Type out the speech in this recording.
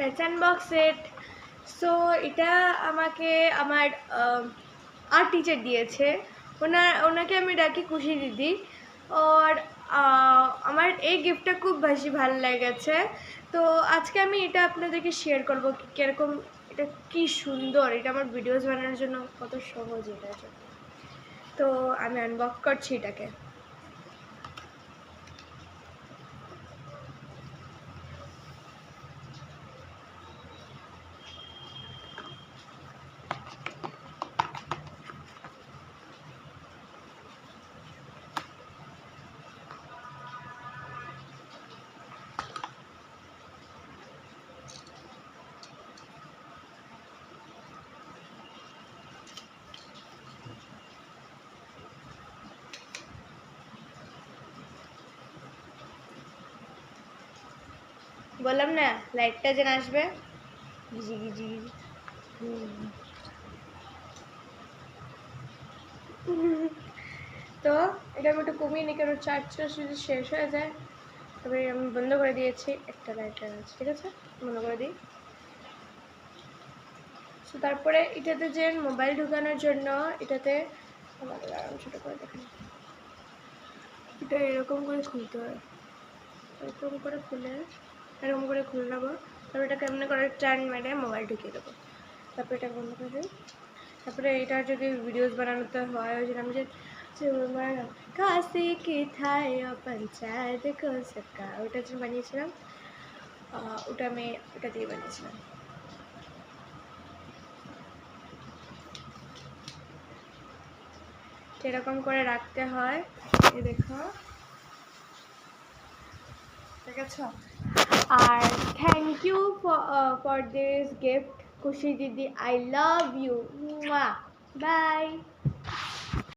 Fashion box set. So এটা আমাকে আমার আর্ট টিচার দিয়েছে। ওনাকে আমি ডাকি খুশি দিদি। আর আমার এই গিফটটা খুব বেশি ভালো লেগেছে। তো আজকে আমি এটা আপনাদেরকে শেয়ার করবো কীরকম, এটা কি সুন্দর। এটা আমার ভিডিওস বানানোর জন্য কত সহজ এটার জন্য। তো আমি আনবক্স করছি এটাকে। বললাম না লাইটটা যেন আসবে, গিজি গিজি গিজি। তো এটা আমি একটু কমিয়ে নিই, কারণ চার্জটা যদি শেষ হয়ে যায়। তবে আমি বন্ধ করে দিয়েছি, একটা লাইটার আছে, ঠিক আছে, বন্ধ করে দিই। তো তারপরে এটাতে যে মোবাইল ঢুকানোর জন্য এটাতে আমাদের আরাম ছোটো করে দেখেন, এটা এরকম করে খুলতে হয়। এরকম করে খুলে এরকম করে খুলে নেবো। তারপরে এটা কেমন করে টার্ন মেরে মোবাইল ঢুকিয়ে দেবো। তারপরে এটা বন্ধ করে দিই। তারপরে এটা যদি ভিডিওস বানানোতে হয়, ওই জন্য আমি যে কাশি কি থায় পঞ্চায়েত কো সকা, ওটা যে বানিয়েছিলাম, ওটা আমি ওটা দিয়ে বানিয়েছিলাম। এরকম করে রাখতে হয়, এই দেখো, ঠিক আছে। আর thank you for this gift খুশি দিদি, আই লাভ ইউ, বাই।